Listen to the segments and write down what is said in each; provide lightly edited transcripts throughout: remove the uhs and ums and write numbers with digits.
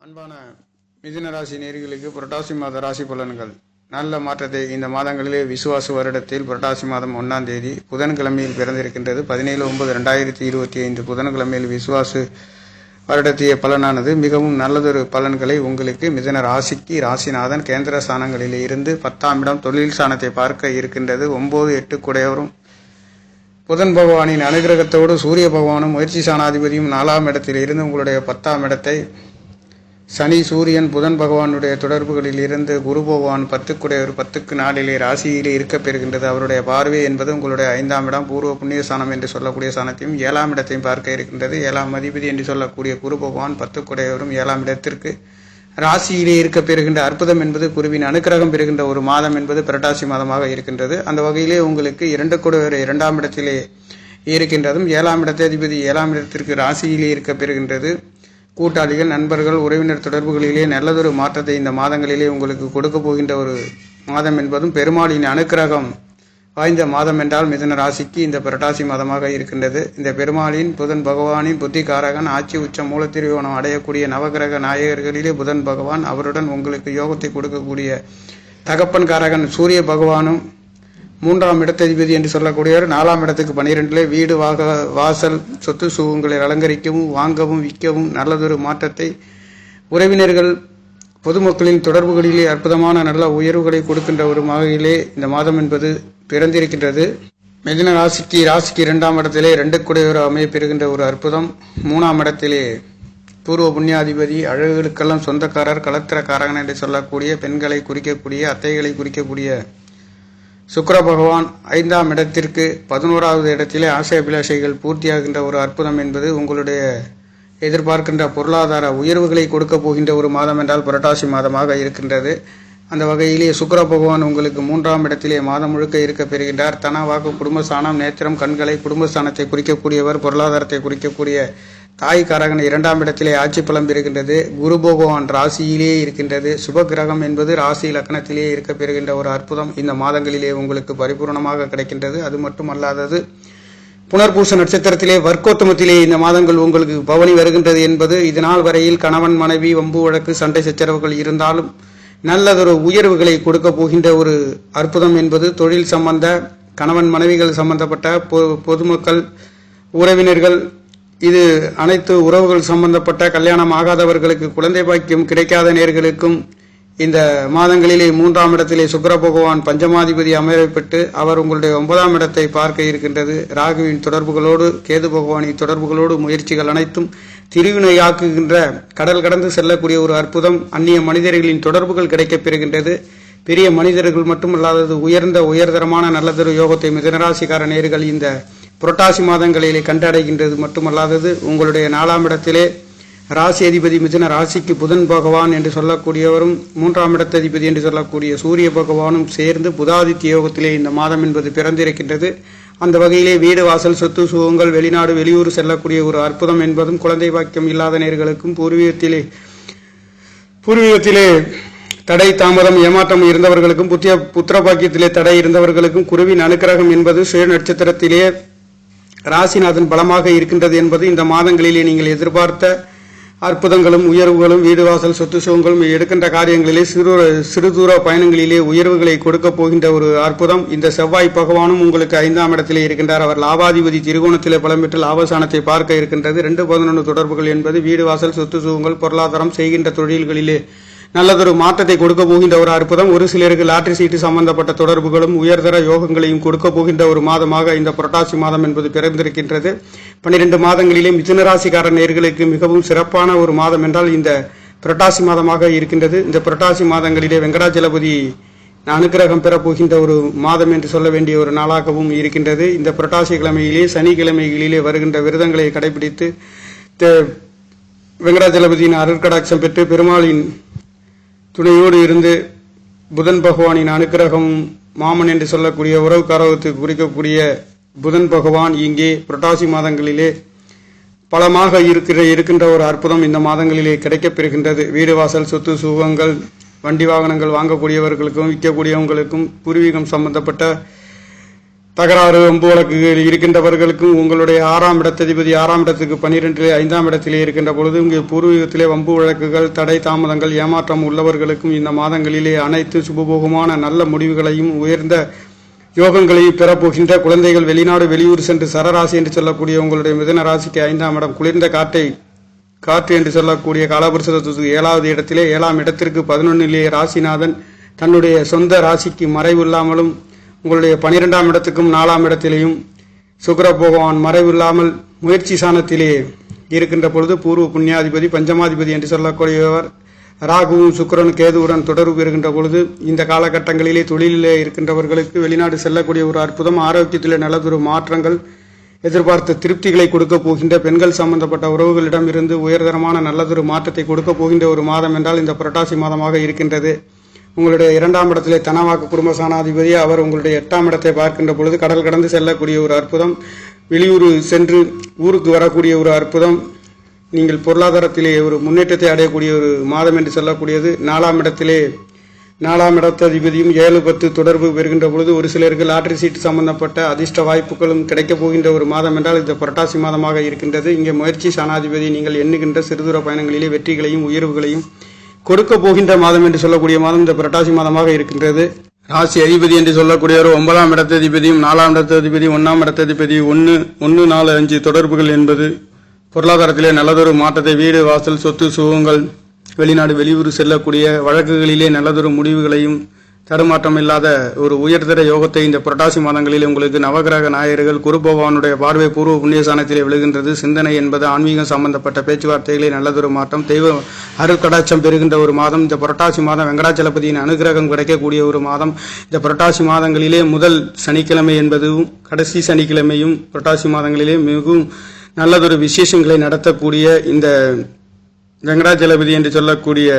அன்பான மிதுன ராசி நேயர்களுக்கு புரட்டாசி மாத ராசி பலன்கள். நல்ல மாற்றத்தை இந்த மாதங்களிலே விசுவாச வருடத்தில் புரட்டாசி மாதம் 1ஆம் தேதி புதன்கிழமையில் பிறந்திருக்கின்றது. 17/9/2025 புதன்கிழமையில் விசுவாச வருடத்திய பலனானது மிகவும் நல்லதொரு பலன்களை உங்களுக்கு மிதுன ராசிக்கு ராசிநாதன் கேந்திர ஸ்தானங்களிலே இருந்து 10ஆம் இடம் தொழில் ஸ்தானத்தை பார்க்க இருக்கின்றது. 9, 8 குடையவரும் புதன் பகவானின் அனுகிரகத்தோடு சூரிய பகவானும் முயற்சி ஸ்தானாதிபதியும் 4ஆம் இடத்தில் இருந்து உங்களுடைய 10ஆம் இடத்தை சனி சூரியன் புதன் பகவானுடைய தொடர்புகளில் இருந்து குரு பகவான் 10 10க்கு நாளிலே ராசியிலே இருக்கப் பெறுகின்றது. அவருடைய பார்வை என்பது உங்களுடைய 5ஆம் இடம் பூர்வ புண்ணிய ஸ்தானம் என்று சொல்லக்கூடிய ஸ்தானத்தையும் 7ஆம் இடத்தையும் பார்க்க இருக்கின்றது. 7ஆம் அதிபதி என்று சொல்லக்கூடிய குரு பகவான் 10 7ஆம் இடத்திற்கு ராசியிலே இருக்க பெறுகின்ற அற்புதம் என்பது குருவின் அனுக்கிரகம் பெறுகின்ற ஒரு மாதம் என்பது புரட்டாசி மாதமாக இருக்கின்றது. அந்த வகையிலே உங்களுக்கு 2 2ஆம் இடத்திலே இருக்கின்றதும் 7ஆம் இடத்தை அதிபதி 7ஆம் இடத்திற்கு ராசியிலே இருக்க பெறுகின்றது. கூட்டாளிகள் நண்பர்கள் உறவினர் தொடர்புகளிலே நல்லதொரு மாற்றத்தை இந்த மாதங்களிலே உங்களுக்கு கொடுக்க போகின்ற ஒரு மாதம் என்பதும் பெருமாளின் அனுக்கிரகம் வாய்ந்த மாதம் என்றால் மிதுன ராசிக்கு இந்த புரட்டாசி மாதமாக இருக்கின்றது. இந்த பெருமாளின் புதன் பகவானின் புத்திகாரகன் ஆட்சி உச்சம் மூலத்திரியோணம் அடையக்கூடிய நவகிரக நாயகர்களிலே புதன் பகவான், அவருடன் உங்களுக்கு யோகத்தை கொடுக்கக்கூடிய தகப்பன் காரகன் சூரிய பகவானும் 3ஆம் இடத்ததிபதி என்று சொல்லக்கூடியவர் 4ஆம் இடத்துக்கு 12 வீடு வாசல் சொத்து சுகங்களை அலங்கரிக்கவும் வாங்கவும் விற்கவும் நல்லதொரு மாற்றத்தை உறவினர்கள் பொதுமக்களின் தொடர்புகளிலே அற்புதமான நல்ல உயர்வுகளை கொடுக்கின்ற ஒரு வகையிலே இந்த மாதம் என்பது பிறந்திருக்கின்றது. மிதுன ராசிக்கு 2ஆம் இடத்திலே 2 குடையவர் அமையப்பெறுகின்ற ஒரு அற்புதம். 3ஆம் இடத்திலே பூர்வ புண்ணியாதிபதி அழகுகளுக்கெல்லாம் சொந்தக்காரர் கலத்திரக்காரகன் என்று சொல்லக்கூடிய பெண்களை குறிக்கக்கூடிய அத்தைகளை குறிக்கக்கூடிய சுக்கிர பகவான் 5ஆம் இடத்திற்கு 11வது இடத்திலே ஆசை அபிலாஷைகள் பூர்த்தியாகின்ற ஒரு அற்புதம் என்பது உங்களுடைய எதிர்பார்க்கின்ற பொருளாதார உயர்வுகளை கொடுக்க போகின்ற ஒரு மாதம் என்றால் புரட்டாசி மாதமாக இருக்கின்றது. அந்த வகையிலே சுக்கிர பகவான் உங்களுக்கு 3ஆம் இடத்திலே மாதம் முழுக்க இருக்க பெறுகின்றார். தன வாக்கு குடும்பஸ்தானம் நேத்திரம் கண்களை குடும்பஸ்தானத்தை குறிக்கக்கூடியவர், பொருளாதாரத்தை குறிக்கக்கூடிய தாய் காரகன் 2ஆம் இடத்திலே ஆட்சி பலம் பெறுகின்றது. குரு பகவான் ராசியிலே இருக்கின்றது. சுப கிரகம் என்பது ராசி லக்னத்திலே இருக்க பெறுகின்ற ஒரு அற்புதம் இந்த மாதங்களிலே உங்களுக்கு பரிபூர்ணமாக கிடைக்கின்றது. அது மட்டுமல்லாதது புனர்பூச நட்சத்திரத்திலே வர்க்கோத்தமத்திலே இந்த மாதங்கள் உங்களுக்கு பவனி வருகின்றது என்பது இதனால் வரையில் கணவன் மனைவி வம்பு வழக்கு சண்டை சச்சரவுகள் இருந்தாலும் நல்லதொரு உயர்வுகளை கொடுக்க போகின்ற ஒரு அற்புதம் என்பது தொழில் சம்பந்த கணவன் மனைவிகள் சம்பந்தப்பட்ட பொதுமக்கள் உறவினர்கள் இது அனைத்து உறவுகள் சம்பந்தப்பட்ட கல்யாணம் ஆகாதவர்களுக்கு குழந்தை பாக்கியம் கிடைக்காத நேர்களுக்கும் இந்த மாதங்களிலே 3ஆம் இடத்திலே சுக்கிர பகவான் பஞ்சமாதிபதி அமையப்பட்டு அவர் உங்களுடைய 9ஆம் இடத்தை பார்க்க இருக்கின்றது. ராகுவின் தொடர்புகளோடு கேது பகவானின் தொடர்புகளோடு முயற்சிகள் அனைத்தும் திருவினையாக்குகின்ற கடல் கடந்து செல்லக்கூடிய ஒரு அற்புதம். அந்நிய மனிதர்களின் தொடர்புகள் கிடைக்கப் பெறுகின்றது. பெரிய மனிதர்கள் மட்டுமல்லாதது உயர்தரமான நல்லதொரு யோகத்தை மிதுனராசிக்கார நேர்கள் இந்த புரட்டாசி மாதங்களிலே கண்டடைகின்றது. மட்டுமல்லாதது உங்களுடைய 4ஆம் இடத்திலே ராசி அதிபதி மிதுன ராசிக்கு புதன் பகவான் என்று சொல்லக்கூடியவரும் 3ஆம் இடத்ததிபதி என்று சொல்லக்கூடிய சூரிய பகவானும் சேர்ந்து புதாதித்ய யோகத்திலே இந்த மாதம் என்பது பிறந்திருக்கின்றது. அந்த வகையிலே வீடு வாசல் சொத்து சுகங்கள் வெளிநாடு வெளியூர் செல்லக்கூடிய ஒரு அற்புதம் என்பதும் குழந்தை பாக்கியம் இல்லாத நேர்களுக்கும் பூர்வீகத்திலே தடை தாமதம் ஏமாற்றம் இருந்தவர்களுக்கும் புத்திர பாக்கியத்திலே தடை இருந்தவர்களுக்கும் குருவின் அனுக்கிரகம் என்பது சுய நட்சத்திரத்திலே ராசிநாதன் பலமாக இருக்கின்றது என்பது இந்த மாதங்களிலே நீங்கள் எதிர்பார்த்த அற்புதங்களும் உயர்வுகளும் வீடு வாசல் சொத்து சுகங்களும் எடுக்கின்ற காரியங்களிலே சிறு தூர பயணங்களிலே உயர்வுகளை கொடுக்க போகின்ற ஒரு அற்புதம். இந்த செவ்வாய் பகவானும் உங்களுக்கு 5ஆம் இடத்திலே இருக்கின்றார். அவர் லாபாதிபதி திரிகோணத்திலே பலம் பெற்று லாபஸ்தானத்தை பார்க்க இருக்கின்றது. 2-11 தொடர்புகள் என்பது வீடு வாசல் சொத்து சுகங்கள் பொருளாதாரம் செய்கின்ற தொழில்களிலே நல்லதொரு மாற்றத்தை கொடுக்க போகின்ற ஒரு அற்புதம். ஒரு சிலருக்கு லாட்டரி சீட்டு சம்பந்தப்பட்ட தொடர்புகளும் உயர்தர யோகங்களையும் கொடுக்க போகின்ற ஒரு மாதமாக இந்த புரட்டாசி மாதம் என்பது பிறந்திருக்கின்றது. 12 மாதங்களிலே மிதுனராசிக்கார நேயர்களுக்கு மிகவும் சிறப்பான ஒரு மாதம் என்றால் இந்த புரட்டாசி மாதமாக இருக்கின்றது. இந்த புரட்டாசி மாதங்களிலே வெங்கடாச்சலபதி அனுக்கிரகம் பெறப்போகின்ற ஒரு மாதம் என்று சொல்ல வேண்டிய ஒரு நாளாகவும் இருக்கின்றது. இந்த புரட்டாசி கிழமையிலே சனிக்கிழமைகளிலே வருகின்ற விரதங்களை கடைபிடித்து வெங்கடாச்சலபதியின் அருட்கடாட்சம் பெற்று பெருமாளின் துணையோடு இருந்து புதன் பகவானின் அனுக்கிரகம் மாமன் என்று சொல்லக்கூடிய உறவு காரகத்துக்கு குறிக்கக்கூடிய புதன் பகவான் இங்கே புரட்டாசி மாதங்களிலே பலமாக இருக்கின்ற ஒரு அற்புதம் இந்த மாதங்களிலே கிடைக்கப் பெறுகின்றது. வீடு வாசல் சொத்து சுகங்கள் வண்டி வாகனங்கள் வாங்கக்கூடியவர்களுக்கும் விற்கக்கூடியவங்களுக்கும் பூர்வீகம் சம்பந்தப்பட்ட தகராறு வம்பு வழக்குகள் இருக்கின்றவர்களுக்கும் உங்களுடைய 6ஆம் இடத்ததிபதி 6ஆம் இடத்துக்கு 12 5ஆம் இடத்திலே இருக்கின்ற பொழுது இங்கே பூர்வீகத்திலே வம்பு வழக்குகள் தடை தாமதங்கள் ஏமாற்றம் உள்ளவர்களுக்கும் இந்த மாதங்களிலே அனைத்து சுபபோகமான நல்ல முடிவுகளையும் உயர்ந்த யோகங்களையும் பெறப்போகின்ற குழந்தைகள் வெளிநாடு வெளியூர் சென்று சரராசி என்று சொல்லக்கூடிய உங்களுடைய மிதுன ராசிக்கு 5ஆம் இடம் குளிர்ந்த காற்று என்று சொல்லக்கூடிய காலபுருஷத்துக்கு 7வது இடத்திலே 7ஆம் இடத்திற்கு 11 ராசிநாதன் தன்னுடைய சொந்த ராசிக்கு மறைவு இல்லாமலும் உங்களுடைய 12ஆம் இடத்துக்கும் 4ஆம் இடத்திலேயும் சுக்கிர பகவான் மறைவு இல்லாமல் முயற்சி சாணத்திலே இருக்கின்ற பொழுது பூர்வ புண்ணியாதிபதி பஞ்சமாதிபதி என்று சொல்லக்கூடியவர் ராகுவும் சுக்கிரன் கேதுவுடன் தொடர்பு இருக்கின்ற பொழுது இந்த காலகட்டங்களிலே தொழிலிலே இருக்கின்றவர்களுக்கு வெளிநாடு செல்லக்கூடிய ஒரு அற்புதம் ஆரோக்கியத்திலே நல்லதொரு மாற்றங்கள் எதிர்பார்த்த திருப்திகளை கொடுக்க போகின்ற பெண்கள் சம்பந்தப்பட்ட உறவுகளிடம் இருந்து உயர்தரமான நல்லதொரு மாற்றத்தை கொடுக்க போகின்ற ஒரு மாதம் என்றால் இந்த புரட்டாசி மாதமாக இருக்கின்றது. உங்களுடைய 2ஆம் இடத்திலே தனவாக்கு குடும்ப சாணாதிபதி அவர் உங்களுடைய 8ஆம் இடத்தை பார்க்கின்ற பொழுது கடல் கடந்து செல்லக்கூடிய ஒரு அற்புதம், வெளியூர் சென்று ஊருக்கு வரக்கூடிய ஒரு அற்புதம், நீங்கள் பொருளாதாரத்திலே ஒரு முன்னேற்றத்தை அடையக்கூடிய ஒரு மாதம் என்று சொல்லக்கூடியது. 4ஆம் இடத்திலே 4ஆம் இடத்ததிபதியும் 7-10 தொடர்பு பெறுகின்ற பொழுது ஒரு சிலருக்கு லாட்டரி சீட்டு சம்பந்தப்பட்ட அதிர்ஷ்ட வாய்ப்புகளும் கிடைக்கப் போகின்ற ஒரு மாதம் என்றால் இந்த புரட்டாசி மாதமாக இருக்கின்றது. இங்கே முயற்சி சாணாதிபதி நீங்கள் எண்ணுகின்ற சிறுதூர பயணங்களிலே வெற்றிகளையும் உயர்வுகளையும் கொடுக்க போகின்ற மாதம் என்று சொல்லக்கூடிய மாதம் இந்த புரட்டாசி மாதமாக இருக்கின்றது. ராசி அதிபதி என்று சொல்லக்கூடியவர் 9ஆம் இடத்ததிபதியும் 4ஆம் இடத்ததிபதியும் 1ஆம் இடத்ததிபதி 1, 4, 5 தொடர்புகள் என்பது பொருளாதாரத்திலே நல்லதொரு மாற்றத்தை, வீடு வாசல் சொத்து சுகங்கள், வெளிநாடு வெளியூர் செல்லக்கூடிய வழக்குகளிலே நல்லதொரு முடிவுகளையும் தடுமாற்றம் இல்லாத ஒரு உயர்தர யோகத்தை இந்த புரட்டாசி மாதங்களில் உங்களுக்கு நவகிரக நாயகர்கள் குரு பகவானுடைய பார்வை பூர்வ புண்ணியசானத்திலே விழுகின்றது. சிந்தனை என்பது ஆன்மீகம் சம்பந்தப்பட்ட பேச்சுவார்த்தைகளில் நல்லதொரு மாற்றம், தெய்வ அருட்கடாட்சம் பெறுகின்ற ஒரு மாதம் இந்த புரட்டாசி மாதம். வெங்கடாச்சலபதியின் அனுகிரகம் கிடைக்கக்கூடிய ஒரு மாதம். இந்த புரட்டாசி மாதங்களிலே முதல் சனிக்கிழமை என்பதும் கடைசி சனிக்கிழமையும் புரட்டாசி மாதங்களிலே மிகவும் நல்லதொரு விசேஷங்களை நடத்தக்கூடிய இந்த வெங்கடாச்சலபதி என்று சொல்லக்கூடிய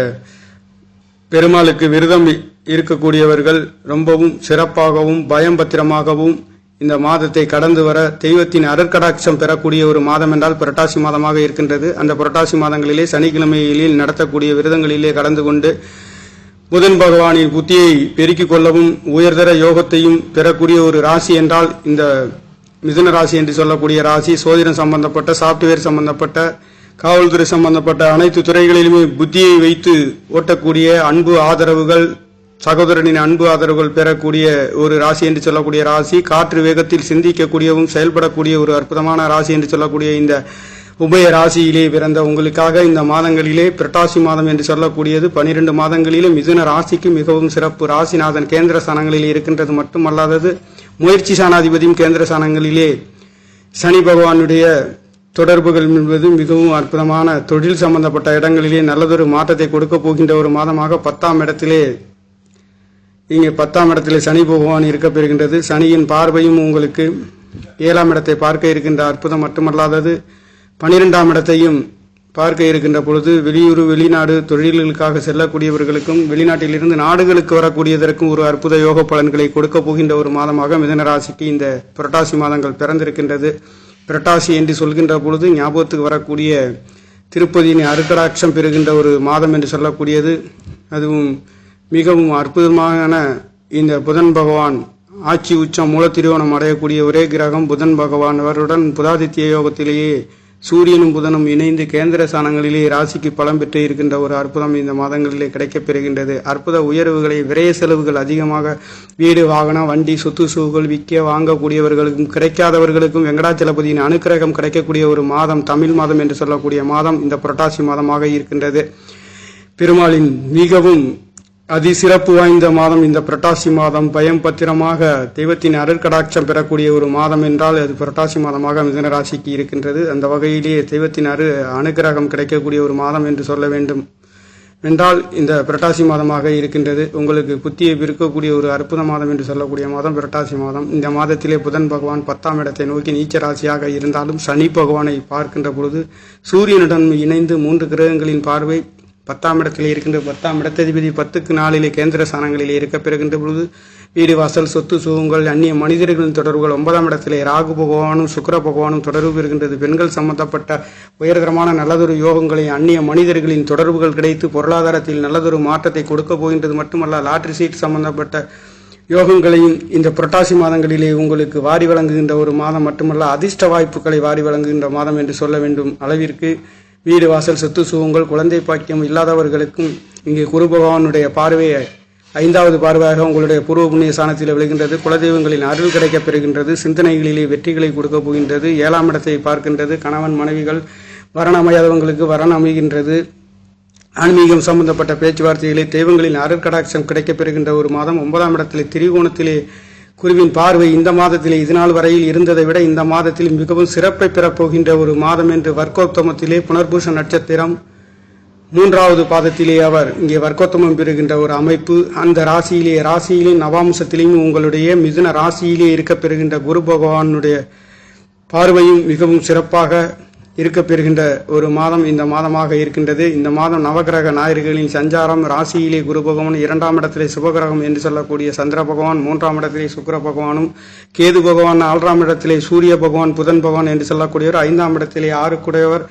பெருமாளுக்கு விரதம் இருக்கக்கூடியவர்கள் ரொம்பவும் சிறப்பாகவும் பயம் பத்திரமாகவும் இந்த மாதத்தை கடந்து வர தெய்வத்தின் அருட்கடாட்சம் பெறக்கூடிய ஒரு மாதம் என்றால் புரட்டாசி மாதமாக இருக்கின்றது. அந்த புரட்டாசி மாதங்களிலே சனிக்கிழமைகளில் நடத்தக்கூடிய விரதங்களிலே கலந்து கொண்டு புதன் பகவானின் புத்தியை பெருக்கிக் கொள்ளவும் உயர்தர யோகத்தையும் பெறக்கூடிய ஒரு ராசி என்றால் இந்த மிதுன ராசி என்று சொல்லக்கூடிய ராசி. சோதிடம் சம்பந்தப்பட்ட, சாப்ட்வேர் சம்பந்தப்பட்ட, காவல்துறை சம்பந்தப்பட்ட அனைத்து துறைகளிலுமே புத்தியை வைத்து ஓட்டக்கூடிய அன்பு ஆதரவுகள், சகோதரனின் அன்பு ஆதரவுகள் பெறக்கூடிய ஒரு ராசி என்று சொல்லக்கூடிய ராசி. காற்று வேகத்தில் சிந்திக்கக்கூடியவும் செயல்படக்கூடிய ஒரு அற்புதமான ராசி என்று சொல்லக்கூடிய இந்த உபய ராசியிலே பிறந்த உங்களுக்காக இந்த மாதங்களிலே புரட்டாசி மாதம் என்று சொல்லக்கூடியது 12 மாதங்களிலே மிதுன ராசிக்கு மிகவும் சிறப்பு. ராசிநாதன் கேந்திர ஸ்தானங்களில் இருக்கின்றது மட்டுமல்லாதது முயற்சி சாணாதிபதியும் கேந்திர ஸ்தானங்களிலே சனி பகவானுடைய தொடர்புகள் என்பது மிகவும் அற்புதமான தொழில் சம்பந்தப்பட்ட இடங்களிலே நல்லதொரு மாற்றத்தை கொடுக்க போகின்ற ஒரு மாதமாக 10ஆம் இடத்திலே இங்கே 10ஆம் இடத்திலே சனி பகவான் இருக்க பெறுகின்றது. சனியின் பார்வையும் உங்களுக்கு 7ஆம் இடத்தை பார்க்க இருக்கின்ற அற்புதம் மட்டுமல்லாதது 12ஆம் இடத்தையும் பார்க்க இருக்கின்ற பொழுது வெளியூர் வெளிநாடு தொழில்களுக்காக செல்லக்கூடியவர்களுக்கும் வெளிநாட்டிலிருந்து நாடுகளுக்கு வரக்கூடியதற்கும் ஒரு அற்புத யோக பலன்களை கொடுக்க போகின்ற ஒரு மாதமாக மிதுன ராசிக்கு இந்த புரட்டாசி மாதங்கள் பிறந்திருக்கின்றது. புரட்டாசி என்று சொல்கின்ற பொழுது ஞாபகத்துக்கு வரக்கூடிய திருப்பதியின் அருட்கடாட்சம் பெறுகின்ற ஒரு மாதம் என்று சொல்லக்கூடியது. அதுவும் மிகவும் அற்புதமான இந்த புதன் பகவான் ஆட்சி உச்சம் மூல திருவோணம் அடையக்கூடிய ஒரே கிரகம் புதன் பகவான். அவருடன் புதாதித்ய யோகத்திலேயே சூரியனும் புதனும் இணைந்து கேந்திர ஸ்தானங்களிலே ராசிக்கு பலம் பெற்று இருக்கின்ற ஒரு அற்புதம் இந்த மாதங்களிலே கிடைக்கப் பெறுகின்றது. அற்புத உயர்வுகளை, விரைய செலவுகள் அதிகமாக வீடு வாகனம் வண்டி சொத்து சுகுகள் விற்க வாங்கக்கூடியவர்களுக்கும் கிடைக்காதவர்களுக்கும் வெங்கடாச்சலபதியின் அனுக்கிரகம் கிடைக்கக்கூடிய ஒரு மாதம், தமிழ் மாதம் என்று சொல்லக்கூடிய மாதம் இந்த புரட்டாசி மாதமாக இருக்கின்றது. பெருமாளின் மிகவும் அதிசிறப்பு வாய்ந்த மாதம் இந்த புரட்டாசி மாதம். பயம் பத்திரமாக தெய்வத்தின் அருட்கடாட்சம் பெறக்கூடிய ஒரு மாதம் என்றால் அது புரட்டாசி மாதமாக மிதுன ராசிக்கு இருக்கின்றது. அந்த வகையிலேயே தெய்வத்தின் அனுகிரகம் கிடைக்கக்கூடிய ஒரு மாதம் என்று சொல்ல வேண்டும் என்றால் இந்த புரட்டாசி மாதமாக இருக்கின்றது. உங்களுக்கு புத்தியை பெருக்கக்கூடிய ஒரு அற்புத மாதம் என்று சொல்லக்கூடிய மாதம் புரட்டாசி மாதம். இந்த மாதத்திலே புதன் பகவான் 10ஆம் இடத்தை நோக்கி நீச்ச ராசியாக இருந்தாலும் சனி பகவானை பார்க்கின்ற பொழுது சூரியனுடன் இணைந்து 3 கிரகங்களின் பார்வை 10ஆம் இடத்திலே இருக்கின்ற 10ஆம் இடத்ததிபதி 10க்கு 4 கேந்திர ஸ்தானங்களிலே இருக்க பெறுகின்ற பொழுது வீடு வாசல் சொத்து சுகங்கள் அந்நிய மனிதர்களின் தொடர்புகள். 9ஆம் இடத்திலே ராகு பகவானும் சுக்கிர பகவானும் தொடர்பு இருக்கின்றது. பெண்கள் சம்பந்தப்பட்ட உயர்தரமான நல்லதொரு யோகங்களை, அந்நிய மனிதர்களின் தொடர்புகள் கிடைத்து பொருளாதாரத்தில் நல்லதொரு மாற்றத்தை கொடுக்க போகின்றது மட்டுமல்ல லாட்டரி சீட் சம்பந்தப்பட்ட யோகங்களையும் இந்த புரட்டாசி மாதங்களிலே உங்களுக்கு வாரி வழங்குகின்ற ஒரு மாதம் மட்டுமல்ல, அதிர்ஷ்ட வாய்ப்புகளை வாரி வழங்குகின்ற மாதம் என்று சொல்ல வேண்டும் அளவிற்கு வீடு வாசல் சொத்து சுகங்கள் குழந்தை பாக்கியம் இல்லாதவர்களுக்கும் இங்கே குரு பகவானுடைய பார்வையை 5வது பார்வையாக உங்களுடைய பூர்வ புண்ணிய ஸ்தானத்தில் விழுகின்றது. குலதெய்வங்களின் அருள் கிடைக்கப் பெறுகின்றது. சிந்தனைகளிலே வெற்றிகளை கொடுக்க போகின்றது. 7ஆம் இடத்தை பார்க்கின்றது. கணவன் மனைவிகள் வரன் அமையாதவங்களுக்கு வரன் அமைகின்றது. ஆன்மீகம் சம்பந்தப்பட்ட பேச்சுவார்த்தைகளை தெய்வங்களின் அருட்கடாட்சம் கிடைக்கப் பெறுகின்ற ஒரு மாதம். 9ஆம் இடத்திலே திரிகோணத்திலே குருவின் பார்வை இந்த மாதத்திலே இதுநாள் வரையில் இருந்ததை விட இந்த மாதத்தில் மிகவும் சிறப்பை பெறப்போகின்ற ஒரு மாதம் என்று வர்க்கோத்தமத்திலே புனர்பூச நட்சத்திரம் 3வது பாதத்திலே அவர் இங்கே வர்க்கோத்தமம் பெறுகின்ற ஒரு அமைப்பு. அந்த ராசியிலே நவாம்சத்திலேயும் உங்களுடைய மிதுன ராசியிலே இருக்க பெறுகின்ற குரு பகவானுடைய பார்வையும் மிகவும் சிறப்பாக இருக்க பெறுகின்ற ஒரு மாதம் இந்த மாதமாக இருக்கின்றது. இந்த மாதம் நவகிரக நாயர்களின் சஞ்சாரம். ராசியிலே குரு பகவான், 2ஆம் இடத்திலே சுபகிரகம் என்று சொல்லக்கூடிய சந்திர பகவான், 3ஆம் இடத்திலே சுக்கிர பகவானும், கேது பகவான் 4ஆம் இடத்திலே சூரிய பகவான், புதன் பகவான் என்று சொல்லக்கூடியவர் 5ஆம் இடத்திலே 6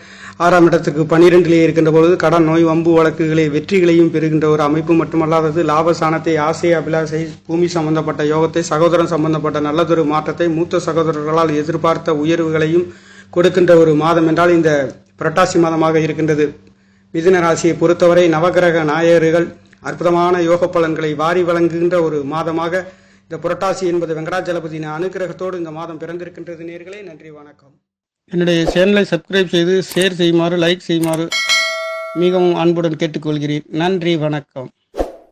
6ஆம் இடத்துக்கு 12லே இருக்கின்ற பொழுது கடன் நோய் வம்பு வழக்குகளை வெற்றிகளையும் பெறுகின்ற ஒரு அமைப்பு மட்டுமல்லாதது லாபஸ்தானத்தை, ஆசை அபிலாசை, பூமி சம்பந்தப்பட்ட யோகத்தை, சகோதரன் சம்பந்தப்பட்ட நல்லதொரு மாற்றத்தை, மூத்த சகோதரர்களால் எதிர்பார்த்த உயர்வுகளையும் கொடுக்கின்ற ஒரு மாதம் என்றால் இந்த புரட்டாசி மாதமாக இருக்கின்றது. மிதுன ராசியை பொறுத்தவரை நவகிரக நாயகர்கள் அற்புதமான யோக பலன்களை வாரி வழங்குகின்ற ஒரு மாதமாக இந்த புரட்டாசி என்பது வெங்கடாஜலபதியின் அனுகிரகத்தோடு இந்த மாதம் பிறந்திருக்கின்றது. நேயர்களே, நன்றி, வணக்கம். என்னுடைய சேனலை சப்ஸ்கிரைப் செய்து ஷேர் செய்யுமாறு, லைக் செய்யுமாறு மிகவும் அன்புடன் கேட்டுக்கொள்கிறேன். நன்றி, வணக்கம்.